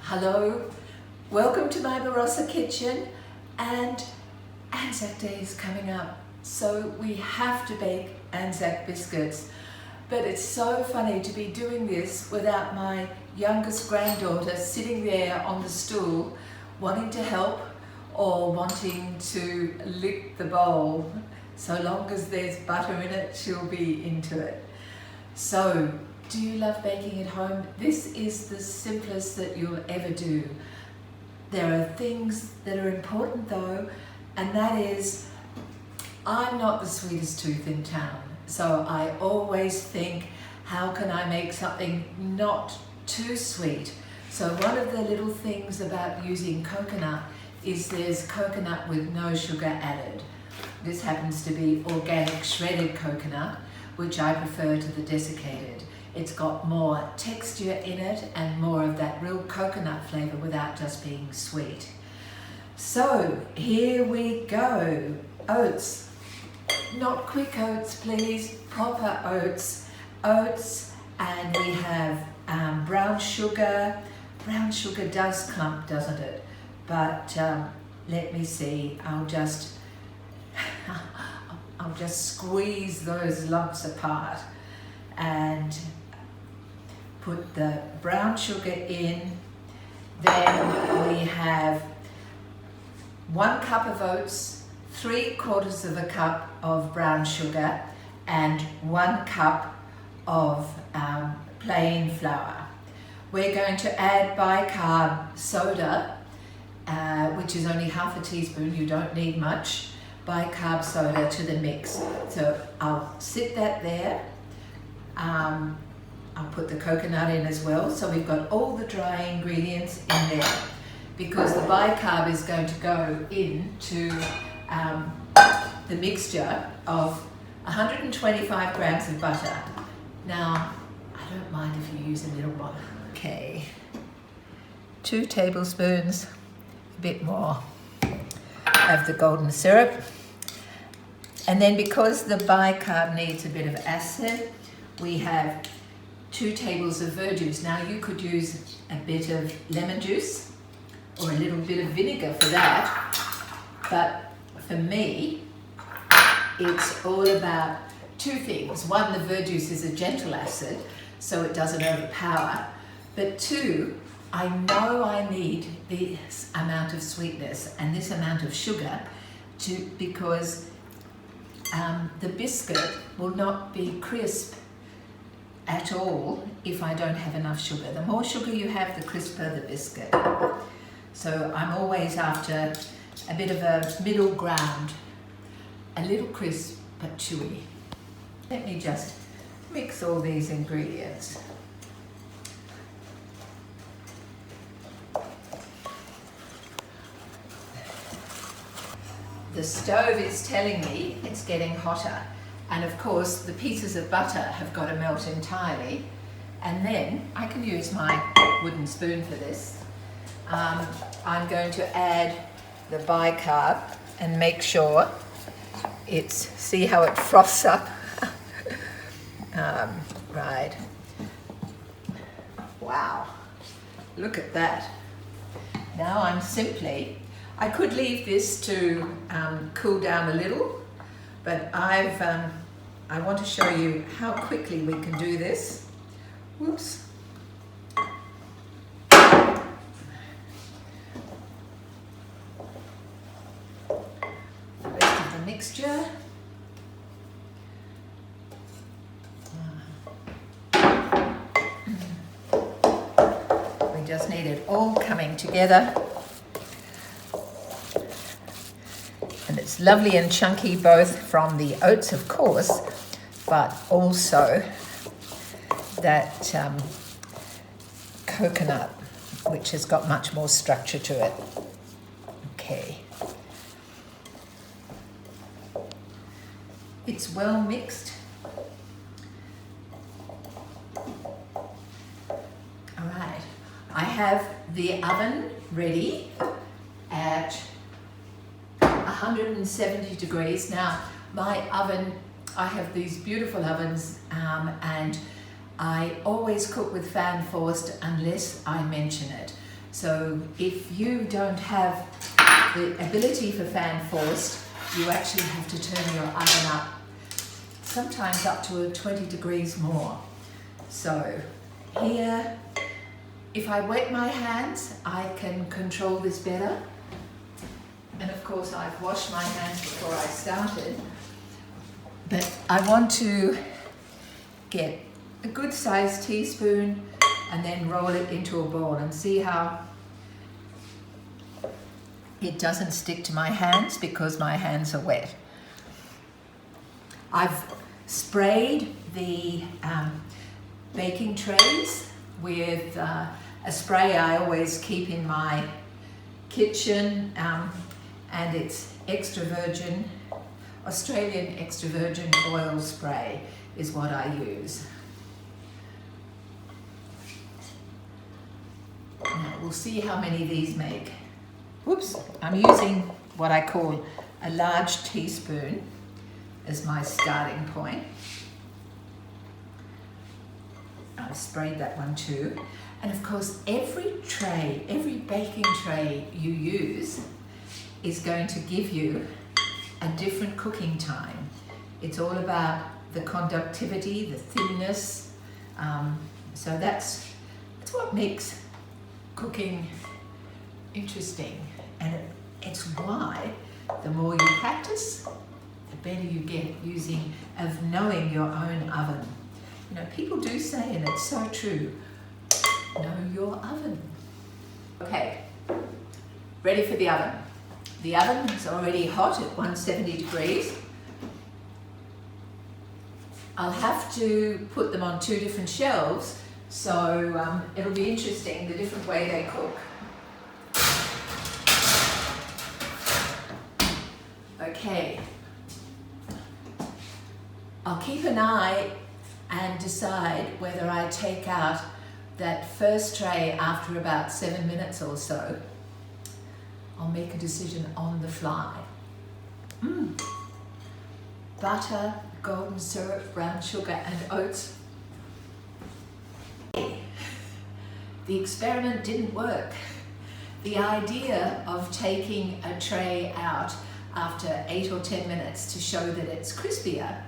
Hello, welcome to my Barossa kitchen, and ANZAC Day is coming up, so we have to bake ANZAC biscuits. But it's so funny to be doing this without my youngest granddaughter sitting there on the stool wanting to help or wanting to lick the bowl. So long as there's butter in it, she'll be into it. So, do you love baking at home? This is the simplest that you'll ever do. There are things that are important though, and that is, I'm not the sweetest tooth in town. So I always think, how can I make something not too sweet? So one of the little things about using coconut is there's coconut with no sugar added. This happens to be organic shredded coconut, which I prefer to the desiccated. It's got more texture in it and more of that real coconut flavor without just being sweet. So here we go. Oats. Not quick oats, please. Proper oats. Oats, and we have brown sugar. Brown sugar does clump, doesn't it? But let me see. I'll just squeeze those lumps apart and put the brown sugar in. Then we have 1 cup of oats, 3/4 of a cup of brown sugar, and 1 cup of plain flour. We're going to add bicarb soda, which is only half a teaspoon. You don't need much bicarb soda to the mix. So I'll sit that there. I'll put the coconut in as well. So we've got all the dry ingredients in there because the bicarb is going to go into the mixture of 125 grams of butter. Now, I don't mind if you use a little more. Okay, 2 tablespoons, a bit more of the golden syrup. And then because the bicarb needs a bit of acid, we have 2 tables of verjuice. Now you could use a bit of lemon juice or a little bit of vinegar for that, but for me, it's all about 2 things. 1, the verjuice is a gentle acid, so it doesn't overpower, but 2, I know I need this amount of sweetness and this amount of sugar because the biscuit will not be crisp at all if I don't have enough sugar. The more sugar you have, the crisper the biscuit. So I'm always after a bit of a middle ground, a little crisp but chewy. Let me just mix all these ingredients. The stove is telling me it's getting hotter. And of course, the pieces of butter have got to melt entirely. And then I can use my wooden spoon for this. I'm going to add the bicarb and make sure see how it froths up. Right. Wow, look at that. Now I could leave this to cool down a little, but I want to show you how quickly we can do this. Whoops. The rest of the mixture. We just need it all coming together. And it's lovely and chunky, both from the oats, of course, but also that coconut, which has got much more structure to it. Okay. It's well mixed. All right. I have the oven ready at 170 degrees. Now, my oven, I have these beautiful ovens, and I always cook with fan forced unless I mention it. So if you don't have the ability for fan forced, you actually have to turn your oven up, sometimes up to 20 degrees more. So here, if I wet my hands, I can control this better. And of course I've washed my hands before I started. But I want to get a good sized teaspoon and then roll it into a ball and see how it doesn't stick to my hands because my hands are wet. I've sprayed the baking trays with a spray I always keep in my kitchen, and it's extra virgin, Australian extra virgin oil spray is what I use. Now we'll see how many these make. Whoops, I'm using what I call a large teaspoon as my starting point. I've sprayed that one too. And of course, every tray, every baking tray you use is going to give you a different cooking time. It's all about the conductivity, the thinness. So that's what makes cooking interesting. And it's why the more you practice, the better you get of knowing your own oven. You know, people do say, and it's so true, know your oven. Okay, ready for the oven. The oven is already hot at 170 degrees. I'll have to put them on 2 different shelves, so it'll be interesting the different way they cook. Okay, I'll keep an eye and decide whether I take out that first tray after about 7 minutes or so. I'll make a decision on the fly. Butter, golden syrup, brown sugar and oats. The experiment didn't work. The idea of taking a tray out after 8 or 10 minutes to show that it's crispier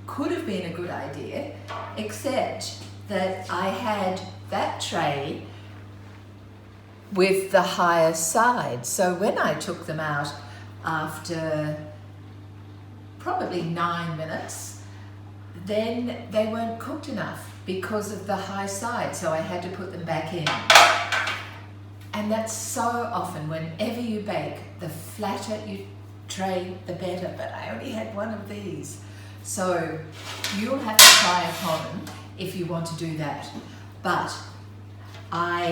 could have been a good idea, except that I had that tray with the higher side. So when I took them out after probably 9 minutes, then they weren't cooked enough because of the high side, so I had to put them back in. And that's so often, whenever you bake, the flatter your tray, the better, but I only had one of these. So you'll have to try at home if you want to do that. But I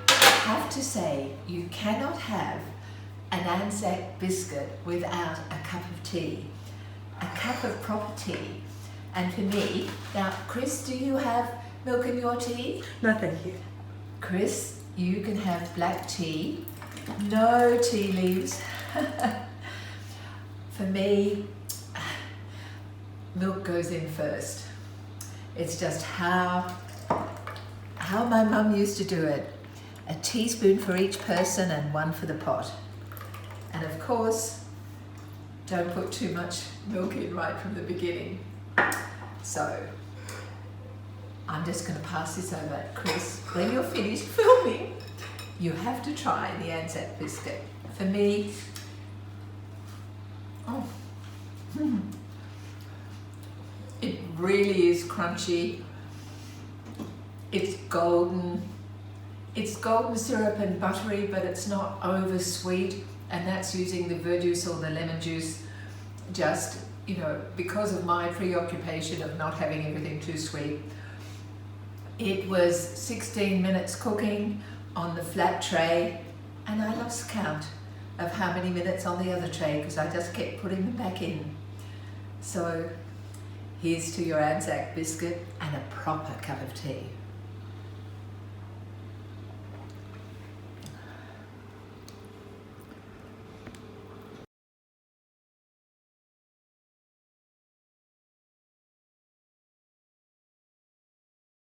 have to say, you cannot have an ANZAC biscuit without a cup of tea, a cup of proper tea. And for me, now Chris, do you have milk in your tea? No, thank you. Chris, you can have black tea, no tea leaves. For me, milk goes in first. It's just how my mum used to do it. A teaspoon for each person and 1 for the pot. And of course, don't put too much milk in right from the beginning. So, I'm just going to pass this over. Chris, when you're finished filming, you have to try the ANZAC biscuit. For me, it really is crunchy. It's golden. It's golden syrup and buttery, but it's not over sweet. And that's using the verjuice or the lemon juice, just, you know, because of my preoccupation of not having everything too sweet. It was 16 minutes cooking on the flat tray, and I lost count of how many minutes on the other tray because I just kept putting them back in. So here's to your ANZAC biscuit and a proper cup of tea.